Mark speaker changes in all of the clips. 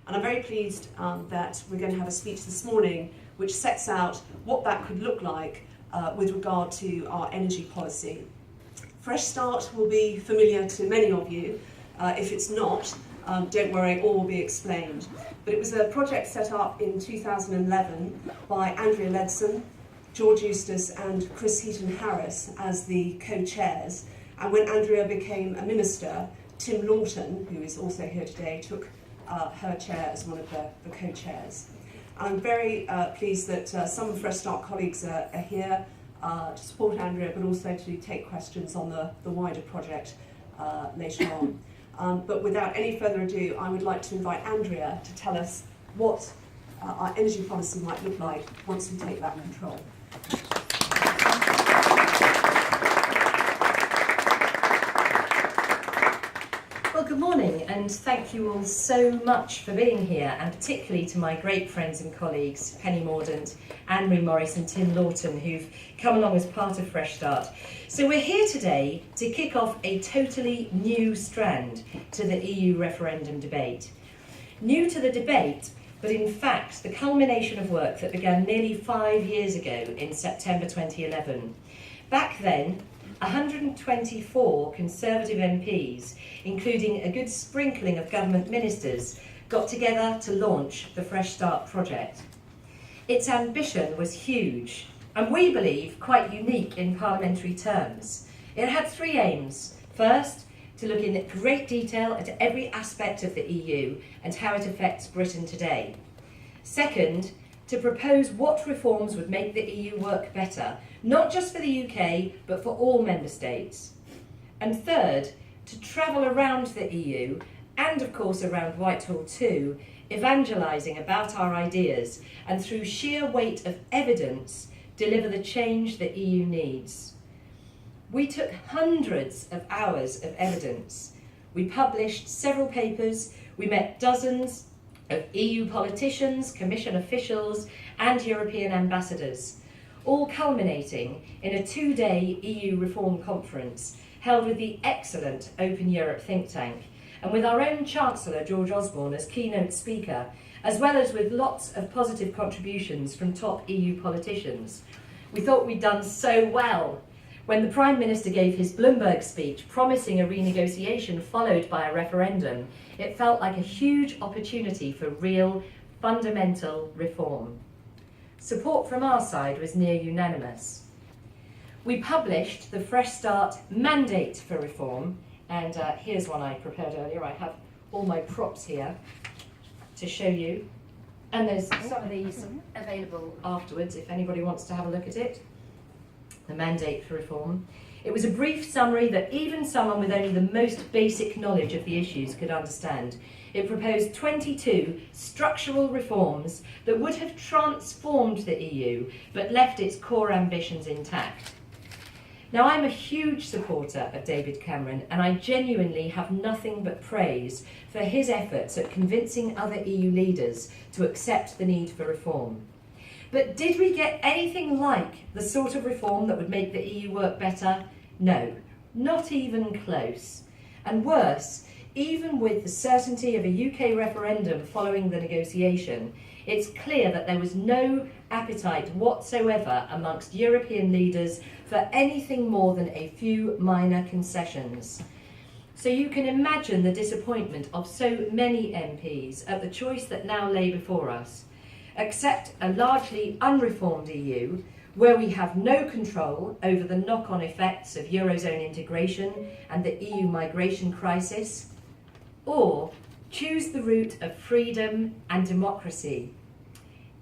Speaker 1: And I'm very pleased that we're going to have a speech this morning which sets out what that could look like with regard to our energy policy. Fresh Start will be familiar to many of you. If it's not, don't worry, all will be explained. But it was a project set up in 2011 by Andrea Leadsom, George Eustace and Chris Heaton-Harris as the co-chairs. And when Andrea became a minister, Tim Lawton, who is also here today, took her chair as one of the co-chairs. I'm very pleased that some Fresh Start colleagues are here to support Andrea, but also to take questions on the wider project later on. But without any further ado, I would like to invite Andrea to tell us what our energy policy might look like once we take back control.
Speaker 2: Well, good morning, and thank you all so much for being here, and particularly to my great friends and colleagues, Penny Mordaunt, Anne-Marie Morris and Tim Lawton, who've come along as part of Fresh Start. So we're here today to kick off a totally new strand to the EU referendum debate. New to the debate, but in fact the culmination of work that began nearly 5 years ago in September 2011. Back then, 124 Conservative MPs, including a good sprinkling of government ministers, got together to launch the Fresh Start project. Its ambition was huge, and we believe quite unique in parliamentary terms. It had three aims. First, to look in great detail at every aspect of the EU and how it affects Britain today. Second, to propose what reforms would make the EU work better, not just for the UK, but for all member states. And third, to travel around the EU, and of course around Whitehall too, evangelising about our ideas, and through sheer weight of evidence, deliver the change the EU needs. We took hundreds of hours of evidence. We published several papers, we met dozens of EU politicians, Commission officials, and European ambassadors, all culminating in a 2-day EU reform conference held with the excellent Open Europe think tank, and with our own Chancellor, George Osborne, as keynote speaker, as well as with lots of positive contributions from top EU politicians. We thought we'd done so well. When the Prime Minister gave his Bloomberg speech promising a renegotiation followed by a referendum, it felt like a huge opportunity for real, fundamental reform. Support from our side was near unanimous. We published the Fresh Start Mandate for Reform, and here's one I prepared earlier. I have all my props here to show you, and there's some of these available afterwards if anybody wants to have a look at it. The Mandate for Reform. It was a brief summary that even someone with only the most basic knowledge of the issues could understand. It proposed 22 structural reforms that would have transformed the EU, but left its core ambitions intact. Now, I'm a huge supporter of David Cameron, and I genuinely have nothing but praise for his efforts at convincing other EU leaders to accept the need for reform. But did we get anything like the sort of reform that would make the EU work better? No, not even close. And worse, even with the certainty of a UK referendum following the negotiation, it's clear that there was no appetite whatsoever amongst European leaders for anything more than a few minor concessions. So you can imagine the disappointment of so many MPs at the choice that now lay before us. Accept a largely unreformed EU where we have no control over the knock-on effects of Eurozone integration and the EU migration crisis, or choose the route of freedom and democracy,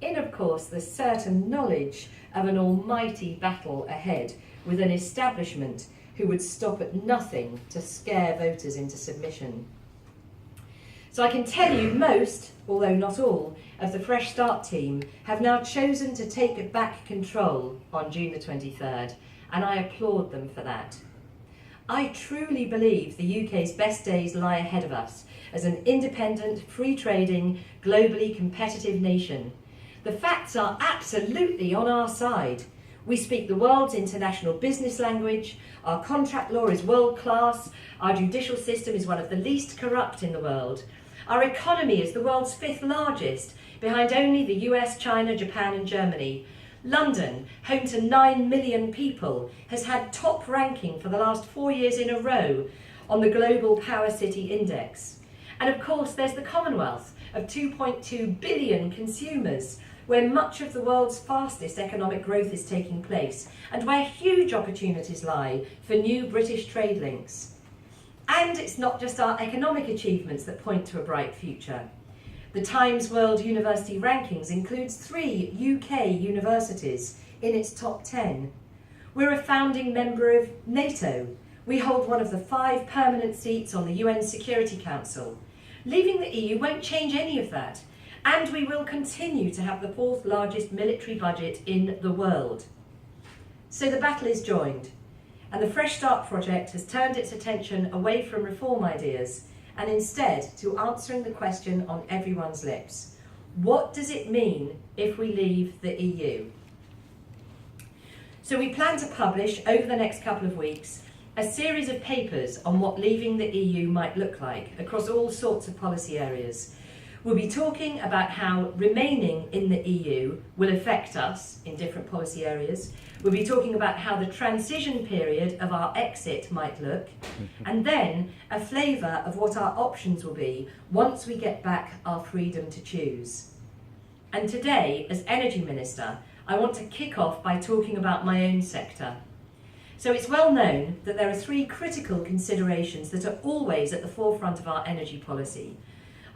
Speaker 2: in, of course, the certain knowledge of an almighty battle ahead with an establishment who would stop at nothing to scare voters into submission. So I can tell you most, although not all, of the Fresh Start team have now chosen to take back control on June the 23rd, and I applaud them for that. I truly believe the UK's best days lie ahead of us as an independent, free-trading, globally competitive nation. The facts are absolutely on our side. We speak the world's international business language, our contract law is world-class, our judicial system is one of the least corrupt in the world, Our economy is the world's 5th largest, behind only the US, China, Japan and Germany. London, home to 9 million people, has had top ranking for the last 4 years in a row on the Global Power City Index. And of course there's the Commonwealth of 2.2 billion consumers, where much of the world's fastest economic growth is taking place and where huge opportunities lie for new British trade links. And it's not just our economic achievements that point to a bright future. The Times World University Rankings includes 3 UK universities in its top 10. We're a founding member of NATO. We hold one of the 5 permanent seats on the UN Security Council. Leaving the EU won't change any of that, and we will continue to have the 4th largest military budget in the world. So the battle is joined, and the Fresh Start project has turned its attention away from reform ideas and instead to answering the question on everyone's lips. What does it mean if we leave the EU? So we plan to publish over the next couple of weeks a series of papers on what leaving the EU might look like across all sorts of policy areas. We'll be talking about how remaining in the EU will affect us in different policy areas. We'll be talking about how the transition period of our exit might look, and then a flavour of what our options will be once we get back our freedom to choose. And today, as Energy Minister, I want to kick off by talking about my own sector. So it's well known that there are 3 critical considerations that are always at the forefront of our energy policy.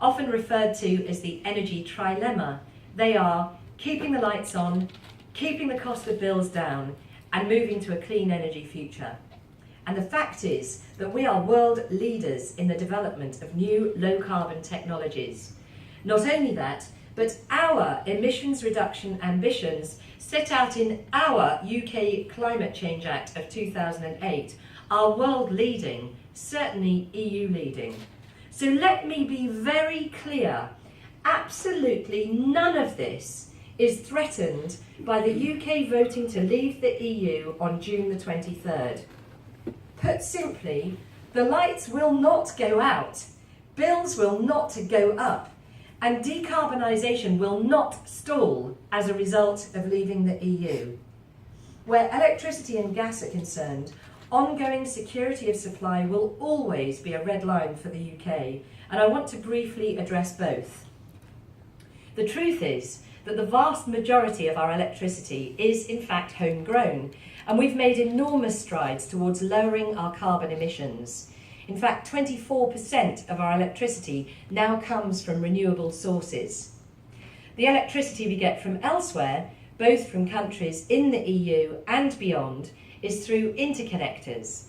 Speaker 2: Often referred to as the energy trilemma. They are keeping the lights on, keeping the cost of bills down, and moving to a clean energy future. And the fact is that we are world leaders in the development of new low-carbon technologies. Not only that, but our emissions reduction ambitions set out in our UK Climate Change Act of 2008 are world leading, certainly EU leading. So let me be very clear, absolutely none of this is threatened by the UK voting to leave the EU on June the 23rd. Put simply, the lights will not go out, bills will not go up, and decarbonisation will not stall as a result of leaving the EU. Where electricity and gas are concerned, ongoing security of supply will always be a red line for the UK, and I want to briefly address both. The truth is that the vast majority of our electricity is in fact homegrown, and we've made enormous strides towards lowering our carbon emissions. In fact, 24% of our electricity now comes from renewable sources. The electricity we get from elsewhere, both from countries in the EU and beyond, is through interconnectors,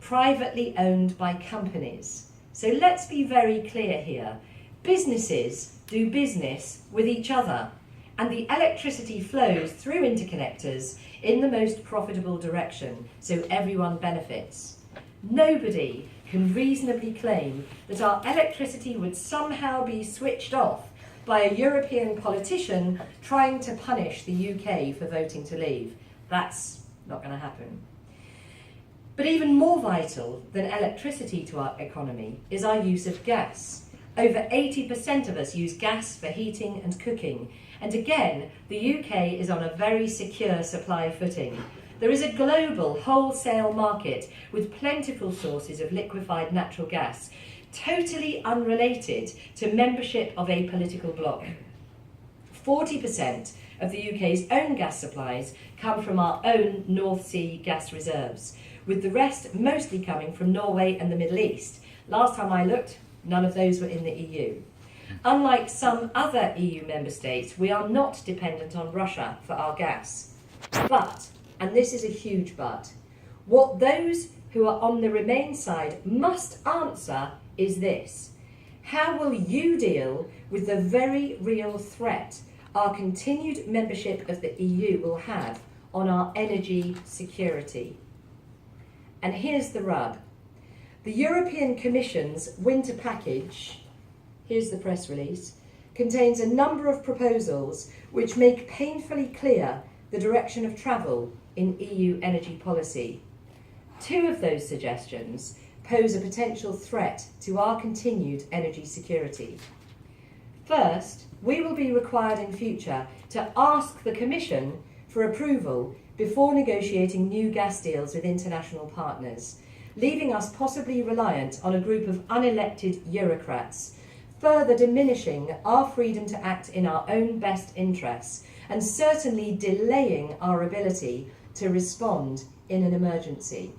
Speaker 2: privately owned by companies. So let's be very clear here. Businesses do business with each other, and the electricity flows through interconnectors in the most profitable direction, so everyone benefits. Nobody can reasonably claim that our electricity would somehow be switched off by a European politician trying to punish the UK for voting to leave. That's not going to happen. But even more vital than electricity to our economy is our use of gas. Over 80% of us use gas for heating and cooking. And again, the UK is on a very secure supply footing. There is a global wholesale market with plentiful sources of liquefied natural gas, totally unrelated to membership of a political bloc. 40% of the UK's own gas supplies come from our own North Sea gas reserves, with the rest mostly coming from Norway and the Middle East. Last time I looked, none of those were in the EU. Unlike some other EU member states, we are not dependent on Russia for our gas. But, and this is a huge but, what those who are on the Remain side must answer is this: how will you deal with the very real threat our continued membership of the EU will have on our energy security? And here's the rub. The European Commission's winter package, here's the press release, contains a number of proposals which make painfully clear the direction of travel in EU energy policy. Two of those suggestions, pose a potential threat to our continued energy security. First, we will be required in future to ask the Commission for approval before negotiating new gas deals with international partners, leaving us possibly reliant on a group of unelected Eurocrats, further diminishing our freedom to act in our own best interests and certainly delaying our ability to respond in an emergency.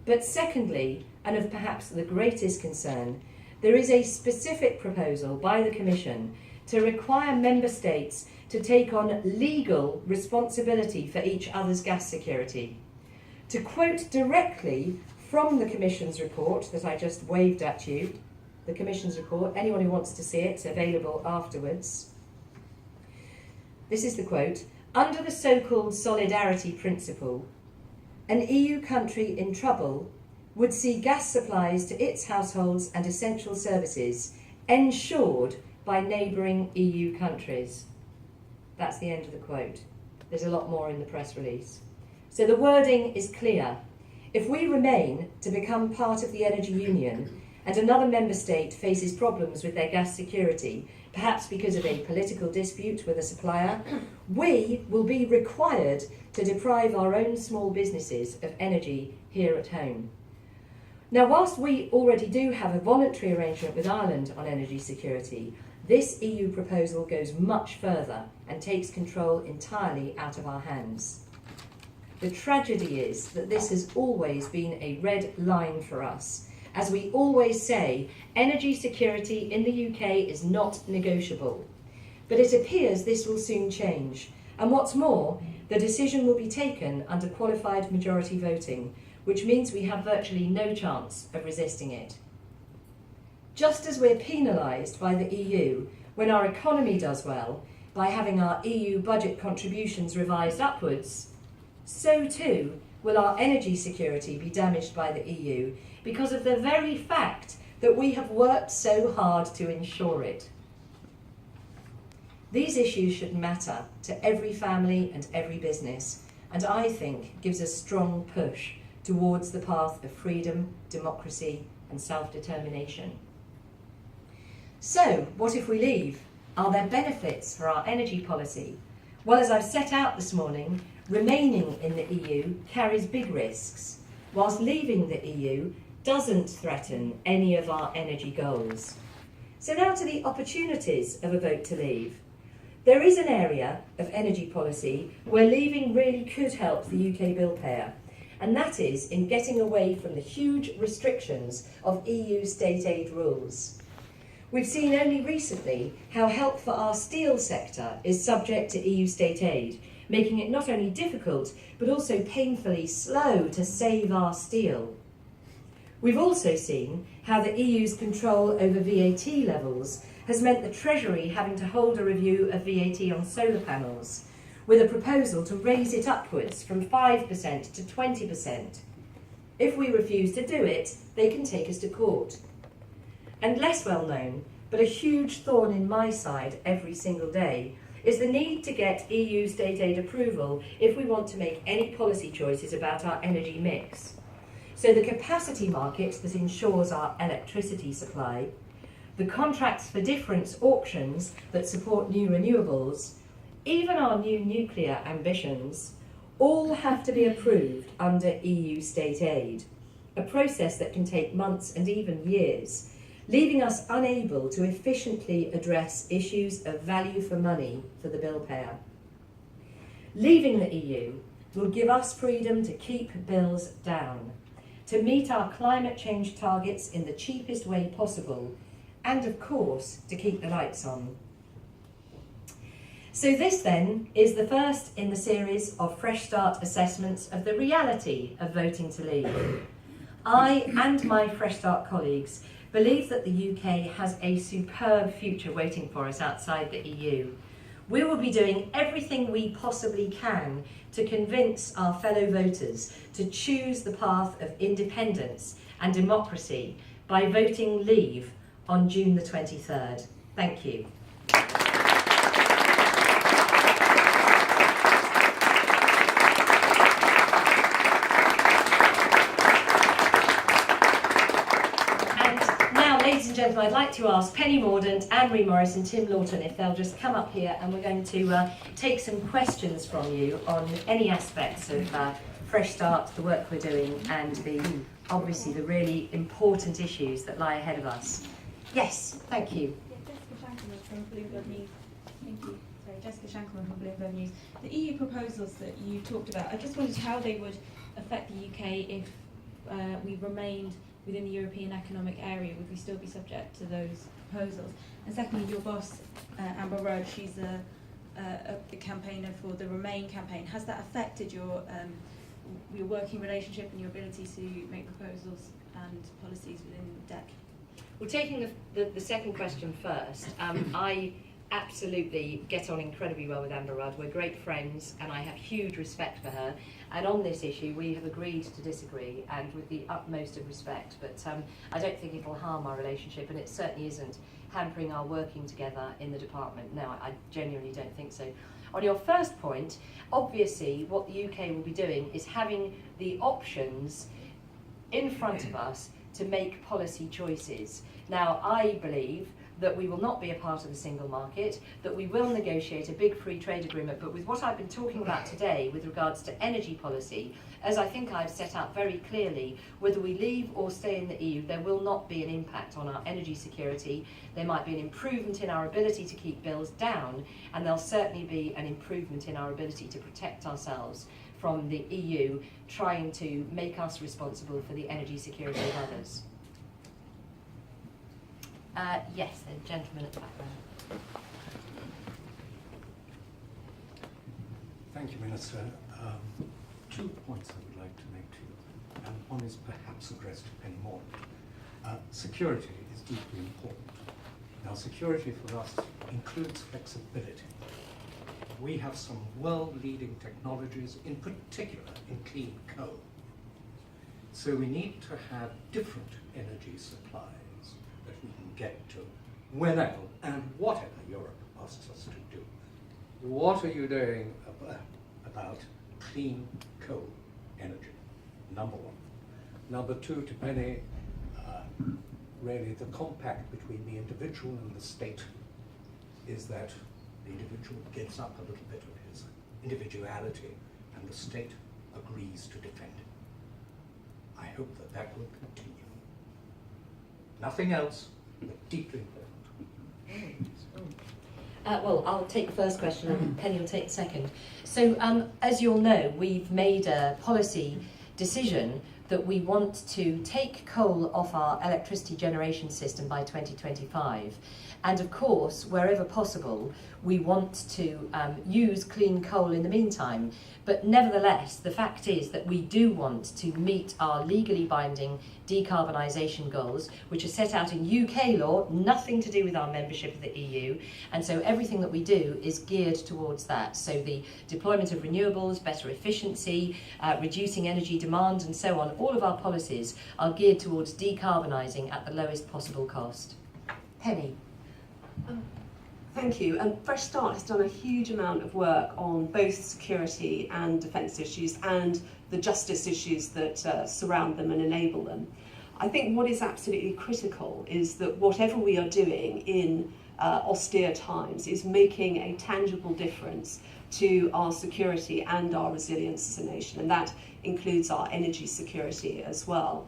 Speaker 2: But secondly, and of perhaps the greatest concern, there is a specific proposal by the Commission to require Member States to take on legal responsibility for each other's gas security. To quote directly from the Commission's report that I just waved at you, the Commission's report, anyone who wants to see it, it's available afterwards. This is the quote: "Under the so-called solidarity principle, an EU country in trouble would see gas supplies to its households and essential services ensured by neighbouring EU countries." That's the end of the quote. There's a lot more in the press release. So the wording is clear. If we remain to become part of the Energy Union and another member state faces problems with their gas security, perhaps because of a political dispute with a supplier, we will be required to deprive our own small businesses of energy here at home. Now, whilst we already do have a voluntary arrangement with Ireland on energy security, this EU proposal goes much further and takes control entirely out of our hands. The tragedy is that this has always been a red line for us. As we always say, energy security in the UK is not negotiable. But it appears this will soon change. And what's more, the decision will be taken under qualified majority voting, which means we have virtually no chance of resisting it. Just as we're penalised by the EU when our economy does well by having our EU budget contributions revised upwards, so too will our energy security be damaged by the EU because of the very fact that we have worked so hard to ensure it. These issues should matter to every family and every business, and I think gives a strong push towards the path of freedom, democracy and self-determination. So, what if we leave? Are there benefits for our energy policy? Well, as I've set out this morning, remaining in the EU carries big risks, whilst leaving the EU doesn't threaten any of our energy goals. So now to the opportunities of a vote to leave. There is an area of energy policy where leaving really could help the UK bill payer, and that is in getting away from the huge restrictions of EU state aid rules. We've seen only recently how help for our steel sector is subject to EU state aid, making it not only difficult but also painfully slow to save our steel. We've also seen how the EU's control over VAT levels has meant the Treasury having to hold a review of VAT on solar panels, with a proposal to raise it upwards from 5% to 20%. If we refuse to do it, they can take us to court. And less well known, but a huge thorn in my side every single day, is the need to get EU state aid approval if we want to make any policy choices about our energy mix. So the capacity market that ensures our electricity supply, the contracts for difference auctions that support new renewables, even our new nuclear ambitions, all have to be approved under EU state aid, a process that can take months and even years, leaving us unable to efficiently address issues of value for money for the bill payer. Leaving the EU will give us freedom to keep bills down, to meet our climate change targets in the cheapest way possible, and of course, to keep the lights on. So this then is the first in the series of Fresh Start assessments of the reality of voting to leave. I and my Fresh Start colleagues believe that the UK has a superb future waiting for us outside the EU. We will be doing everything we possibly can to convince our fellow voters to choose the path of independence and democracy by voting Leave on June the 23rd. Thank you. and I'd like to ask Penny Mordaunt, Anne-Marie Morris and Tim Lawton if they'll just come up here, and we're going to take some questions from you on any aspects of Fresh Start, the work we're doing, and obviously the really important issues that lie ahead of us. Yes, thank you.
Speaker 3: Yeah, Jessica Shankelman from Bloomberg News. Thank you. Sorry, Jessica Shankelman from Bloomberg News. The EU proposals that you talked about, I just wondered how they would affect the UK if we remained within the European Economic Area. Would we still be subject to those proposals? And secondly, your boss, Amber Rudd, she's a campaigner for the Remain campaign. Has that affected your working relationship and your ability to make proposals and policies within DEC?
Speaker 2: Well, taking the second question first, I absolutely get on incredibly well with Amber Rudd. We're great friends and I have huge respect for her. And on this issue, we have agreed to disagree, and with the utmost of respect. But I don't think it'll harm our relationship, and it certainly isn't hampering our working together in the department. No, I genuinely don't think so. On your first point, obviously what the UK will be doing is having the options in front of us to make policy choices. Now, I believe that we will not be a part of the single market, that we will negotiate a big free trade agreement, but with what I've been talking about today with regards to energy policy, as I think I've set out very clearly, whether we leave or stay in the EU, there will not be an impact on our energy security. There might be an improvement in our ability to keep bills down, and there'll certainly be an improvement in our ability to protect ourselves from the EU trying to make us responsible for the energy security of others. Yes, the gentleman at the back there.
Speaker 4: Thank you, Minister. 2 points I would like to make to you, and one is perhaps addressed to Penny Mordaunt. Security is deeply important. Now, security for us includes flexibility. We have some world-leading technologies, in particular in clean coal. So we need to have different energy supplies that we can get to whenever and whatever Europe asks us to do. What are you doing about clean coal energy? Number one. Number two, to Penny, really the compact between the individual and the state is that the individual gives up a little bit of his individuality and the state agrees to defend him. I hope that that will continue. Nothing else, but deeply important.
Speaker 2: Well, I'll take the first question and Penny will take the second. So, as you'll know, we've made a policy decision that we want to take coal off our electricity generation system by 2025. And of course, wherever possible, we want to use clean coal in the meantime. But nevertheless, the fact is that we do want to meet our legally binding decarbonisation goals, which are set out in UK law, nothing to do with our membership of the EU. And so everything that we do is geared towards that. So the deployment of renewables, better efficiency, reducing energy demand and so on, all of our policies are geared towards decarbonising at the lowest possible cost. Penny.
Speaker 1: Thank you. Fresh Start has done a huge amount of work on both security and defence issues and the justice issues that surround them and enable them. I think what is absolutely critical is that whatever we are doing in austere times is making a tangible difference to our security and our resilience as a nation, and that includes our energy security as well.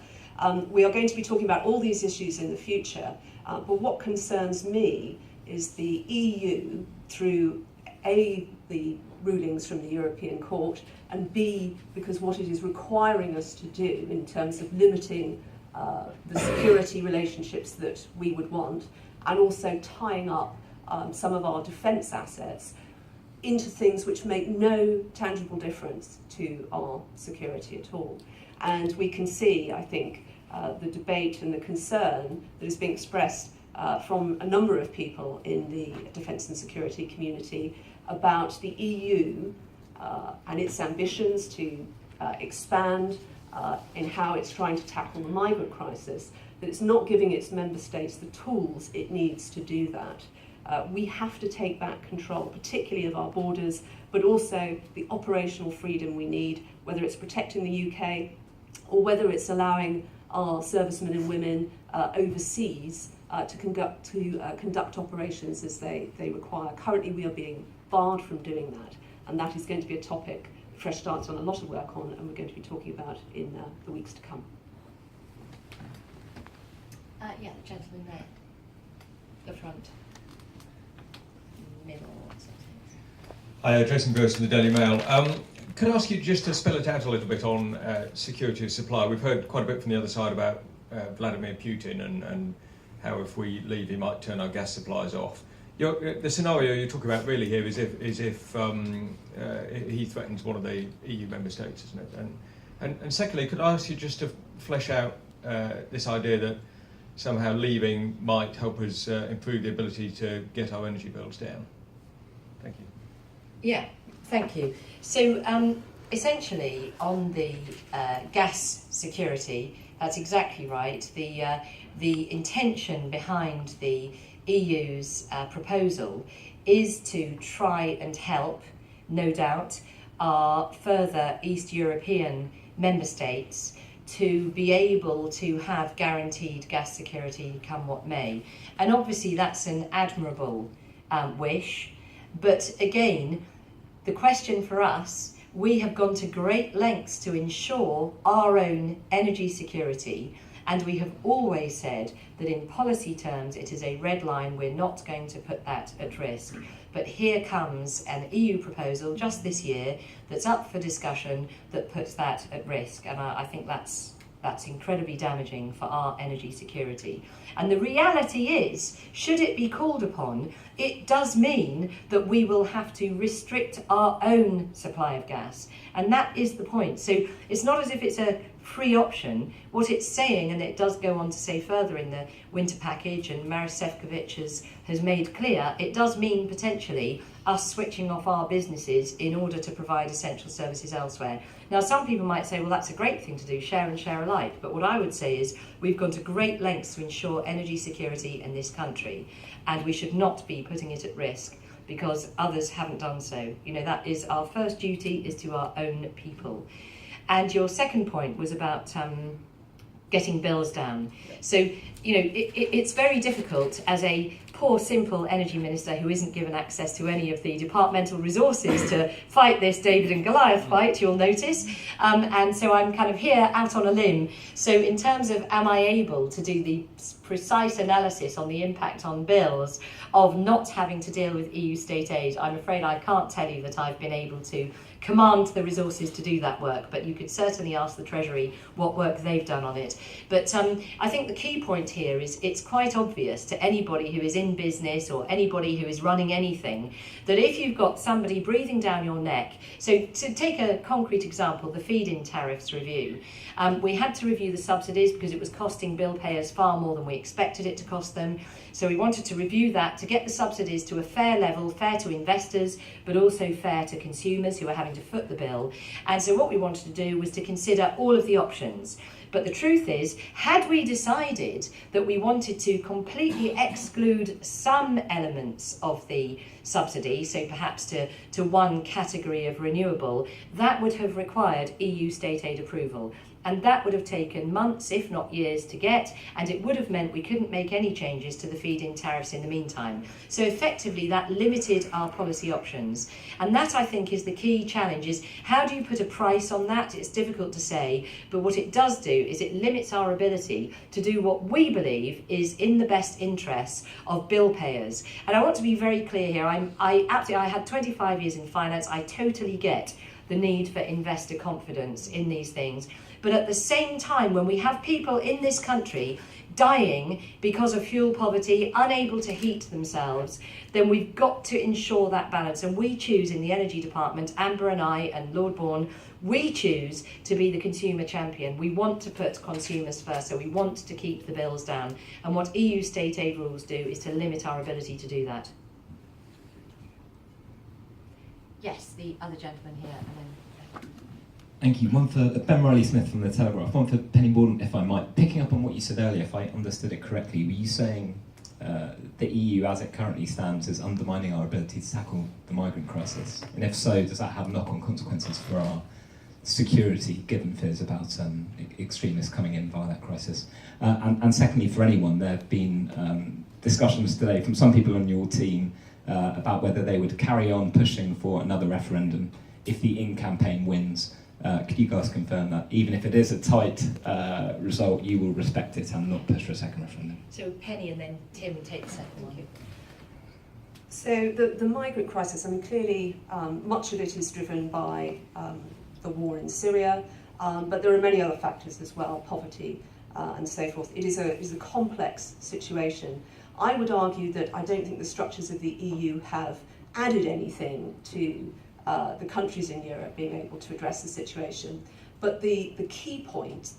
Speaker 1: We are going to be talking about all these issues in the future, but what concerns me is the EU, through A, the rulings from the European Court, and B, because what it is requiring us to do in terms of limiting the security relationships that we would want, and also tying up some of our defence assets into things which make no tangible difference to our security at all. And we can see, I think, the debate and the concern that is being expressed from a number of people in the defence and security community about the EU and its ambitions to expand in how it's trying to tackle the migrant crisis, that it's not giving its member states the tools it needs to do that. We have to take back control, particularly of our borders, but also the operational freedom we need, whether it's protecting the UK or whether it's allowing our servicemen and women overseas to conduct operations as they require. Currently, we are being barred from doing that, and that is going to be a topic Fresh Start's done a lot of work on, and we're going to be talking about in the weeks to come.
Speaker 2: Yeah, the gentleman there, the front, middle.
Speaker 5: Hi, Jason Burst from the Daily Mail. Could I ask you just to spell it out a little bit on security of supply? We've heard quite a bit from the other side about Vladimir Putin and how if we leave he might turn our gas supplies off. The scenario you talk about really here is if he threatens one of the EU member states, isn't it? And secondly, could I ask you just to flesh out this idea that somehow leaving might help us improve the ability to get our energy bills down? Thank you.
Speaker 2: Yeah, thank you. So essentially on the gas security, that's exactly right. The intention behind the EU's proposal is to try and help, no doubt, our further East European member states to be able to have guaranteed gas security come what may. And obviously that's an admirable wish. But again, the question for us, we have gone to great lengths to ensure our own energy security, and we have always said that in policy terms it is a red line, we're not going to put that at risk. But here comes an EU proposal just this year that's up for discussion that puts that at risk, and I think that's incredibly damaging for our energy security. And the reality is, should it be called upon, it does mean that we will have to restrict our own supply of gas. And that is the point. So it's not as if it's a free option. What it's saying, and it does go on to say further in the winter package, and Maris Sefcovic has made clear, it does mean potentially us switching off our businesses in order to provide essential services elsewhere. Now, some people might say, well, that's a great thing to do, share and share alike. But what I would say is we've gone to great lengths to ensure energy security in this country, and we should not be putting it at risk because others haven't done so. You know, that is our first duty, is to our own people. And your second point was about getting bills down. So, you know, it's very difficult as a poor, simple energy minister who isn't given access to any of the departmental resources to fight this David and Goliath fight, you'll notice. And so I'm kind of here out on a limb. So in terms of am I able to do the precise analysis on the impact on bills of not having to deal with EU state aid, I'm afraid I can't tell you that I've been able to command the resources to do that work, but you could certainly ask the Treasury what work they've done on it. But I think the key point here is it's quite obvious to anybody who is in business or anybody who is running anything that if you've got somebody breathing down your neck, so to take a concrete example, the feed-in tariffs review, we had to review the subsidies because it was costing bill payers far more than we expected it to cost them. So we wanted to review that to get the subsidies to a fair level, fair to investors, but also fair to consumers who are having to foot the bill. And so what we wanted to do was to consider all of the options. But the truth is, had we decided that we wanted to completely exclude some elements of the subsidy, so perhaps to one category of renewable, that would have required EU state aid approval. And that would have taken months, if not years, to get, and it would have meant we couldn't make any changes to the feed-in tariffs in the meantime. So effectively, that limited our policy options. And that, I think, is the key challenge, is how do you put a price on that? It's difficult to say, but what it does do is it limits our ability to do what we believe is in the best interests of bill payers. And I want to be very clear here. I had 25 years in finance. I totally get the need for investor confidence in these things. But at the same time, when we have people in this country dying because of fuel poverty, unable to heat themselves, then we've got to ensure that balance. And we choose in the Energy Department, Amber and I and Lord Bourne, we choose to be the consumer champion. We want to put consumers first, so we want to keep the bills down. And what EU state aid rules do is to limit our ability to do that. Yes, the other gentleman here, and then...
Speaker 6: Thank you. One for Ben Riley-Smith from The Telegraph. One for Penny Mordaunt, if I might. Picking up on what you said earlier, if I understood it correctly, were you saying the EU, as it currently stands, is undermining our ability to tackle the migrant crisis? And if so, does that have knock-on consequences for our security, given fears about extremists coming in via that crisis? And secondly, for anyone, there have been discussions today from some people on your team about whether they would carry on pushing for another referendum if the In campaign wins. Could you guys confirm that even if it is a tight result, you will respect it and not push for a second referendum?
Speaker 2: So Penny and then Tim take the second one.
Speaker 1: So the migrant crisis, I mean, clearly much of it is driven by the war in Syria, but there are many other factors as well, poverty and so forth. It is a complex situation. I would argue that I don't think the structures of the EU have added anything to the countries in Europe being able to address the situation. But the key point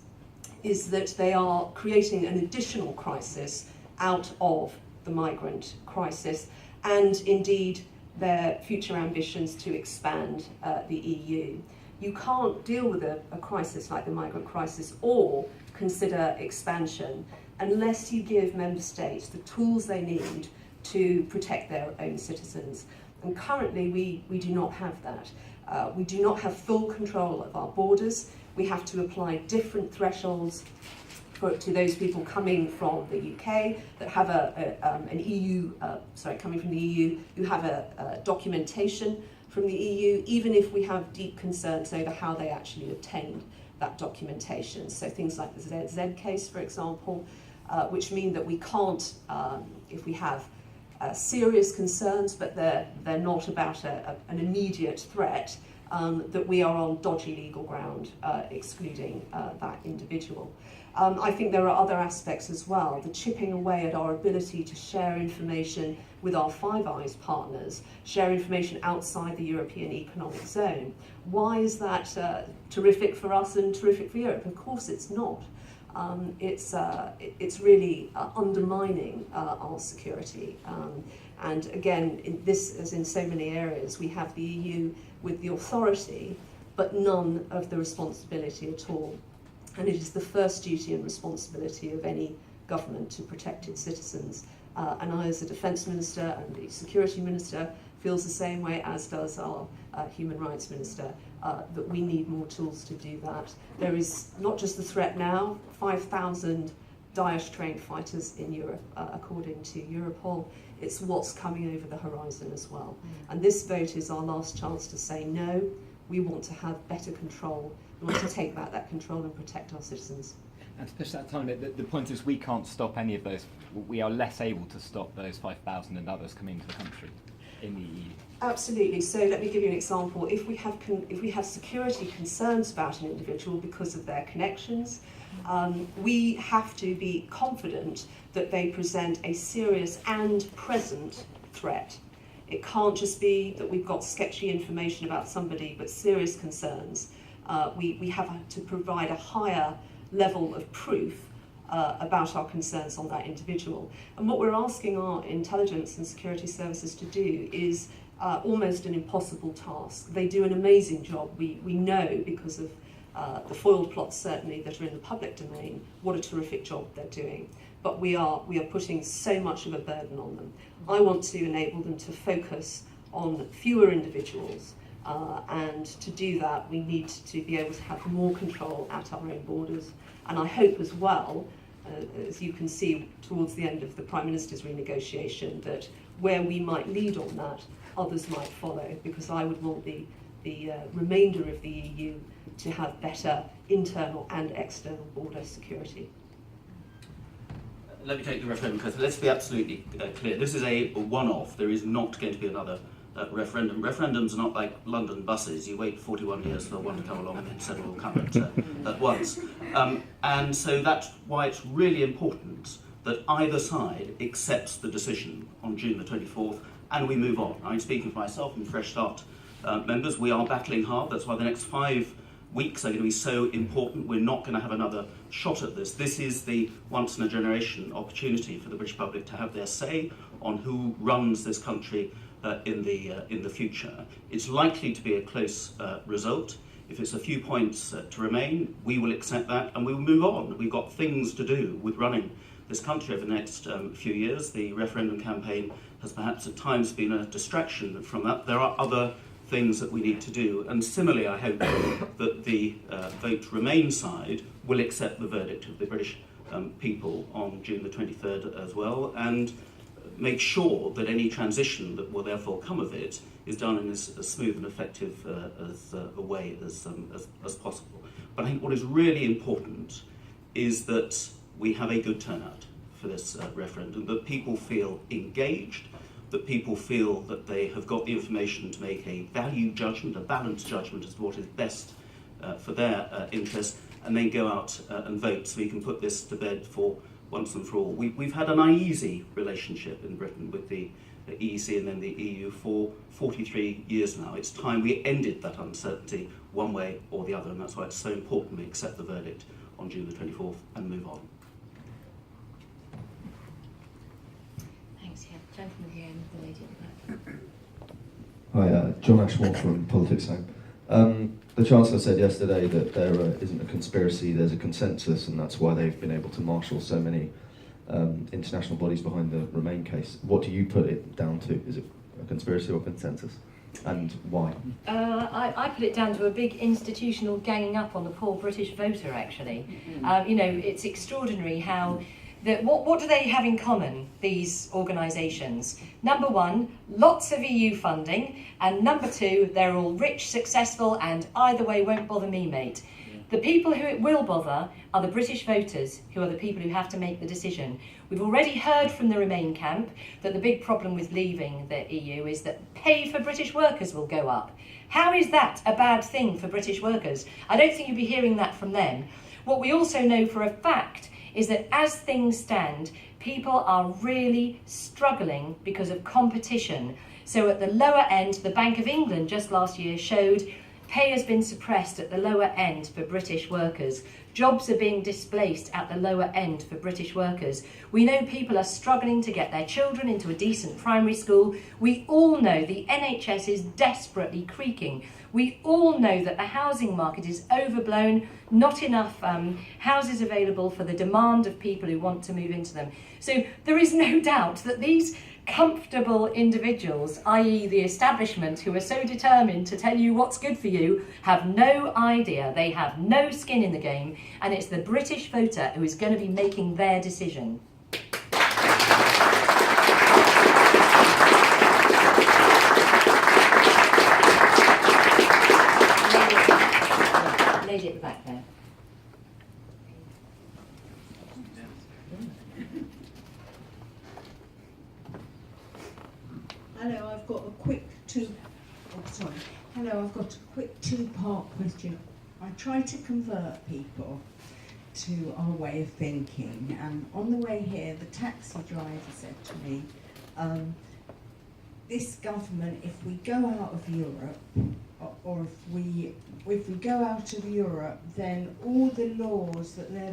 Speaker 1: is that they are creating an additional crisis out of the migrant crisis, and indeed their future ambitions to expand the EU. You can't deal with a crisis like the migrant crisis or consider expansion unless you give member states the tools they need to protect their own citizens. And currently we do not have that. We do not have full control of our borders. We have to apply different thresholds to those people coming from the UK that have coming from the EU, who have a documentation from the EU, even if we have deep concerns over how they actually obtained that documentation. So things like the ZZ case, for example, which mean that we can't, if we have serious concerns, but they're not about an immediate threat, that we are on dodgy legal ground, excluding that individual. I think there are other aspects as well, the chipping away at our ability to share information with our Five Eyes partners, share information outside the European Economic Zone. Why is that terrific for us and terrific for Europe? Of course it's not. It's really undermining our security. And again, in this, as in so many areas, we have the EU with the authority, but none of the responsibility at all. And it is the first duty and responsibility of any government to protect its citizens. And I, as a defence minister and the security minister, feels the same way, as does our human rights minister, that we need more tools to do that. There is not just the threat now, 5,000 Daesh-trained fighters in Europe, according to Europol. It's what's coming over the horizon as well. And this vote is our last chance to say no. We want to have better control. We want to take back that control and protect our citizens.
Speaker 7: And to push that time, the point is we can't stop any of those. We are less able to stop those 5,000 and others coming into the country in the EU.
Speaker 1: Absolutely. So let me give you an example. If we have security concerns about an individual because of their connections, we have to be confident that they present a serious and present threat. It can't just be that we've got sketchy information about somebody, but serious concerns. We have to provide a higher level of proof about our concerns on that individual. And what we're asking our intelligence and security services to do is almost an impossible task. They do an amazing job. We know, because of the foiled plots certainly that are in the public domain, what a terrific job they're doing. But we are putting so much of a burden on them. I want to enable them to focus on fewer individuals, and to do that we need to be able to have more control at our own borders. And I hope as well, as you can see towards the end of the Prime Minister's renegotiation, that where we might lead on that, others might follow, because I would want the remainder of the EU to have better internal and external border security.
Speaker 8: Let me take the referendum, because let's be absolutely clear. This is a one-off. There is not going to be another referendum. Referendums are not like London buses. You wait 41 years for one to come along and then several will come at once. And so that's why it's really important that either side accepts the decision on June the 24th and we move on. I'm speaking for myself and Fresh Start members. We are battling hard. That's why the next 5 weeks are going to be so important. We're not going to have another shot at this. This is the once-in-a-generation opportunity for the British public to have their say on who runs this country in the future. It's likely to be a close result. If it's a few points to remain, we will accept that and we will move on. We've got things to do with running this country over the next few years. The referendum campaign has perhaps at times been a distraction from that. There are other things that we need to do. And similarly, I hope that the Vote Remain side will accept the verdict of the British people on June the 23rd as well, and make sure that any transition that will therefore come of it is done in as smooth and effective as a way as possible. But I think what is really important is that we have a good turnout for this referendum, that people feel engaged, that people feel that they have got the information to make a value judgment, a balanced judgment as to what is best for their interests, and then go out and vote so we can put this to bed for once and for all. We've had an uneasy relationship in Britain with the EEC and then the EU for 43 years now. It's time we ended that uncertainty one way or the other, and that's why it's so important we accept the verdict on June the 24th and move on.
Speaker 2: Thanks, yeah. Gentleman here and the lady at the back.
Speaker 9: Hi, John Ashmore from Politics Home. The Chancellor said yesterday that there isn't a conspiracy, there's a consensus, and that's why they've been able to marshal so many international bodies behind the Remain case. What do you put it down to? Is it a conspiracy or consensus? And why?
Speaker 2: I put it down to a big institutional ganging up on the poor British voter, actually. You know, it's extraordinary how... What do they have in common, these organisations? Number one, lots of EU funding, and number two, they're all rich, successful, and either way won't bother me, mate. The people who it will bother are the British voters, who are the people who have to make the decision. We've already heard from the Remain camp that the big problem with leaving the EU is that pay for British workers will go up. How is that a bad thing for British workers? I don't think you'll be hearing that from them. What we also know for a fact is that as things stand, people are really struggling because of competition. So at the lower end, the Bank of England just last year showed pay has been suppressed at the lower end for British workers. Jobs are being displaced at the lower end for British workers. We know people are struggling to get their children into a decent primary school. We all know the NHS is desperately creaking. We all know that the housing market is overblown, not enough houses available for the demand of people who want to move into them. So there is no doubt that these comfortable individuals, i.e. the establishment who are so determined to tell you what's good for you, have no idea, they have no skin in the game, and it's the British voter who is going to be making their decision. Lady at the back there.
Speaker 10: Hello, I've got a quick two-part question. I try to convert people to our way of thinking, and on the way here, the taxi driver said to me, this government, if we go out of Europe, or if we go out of Europe, then all the laws that they're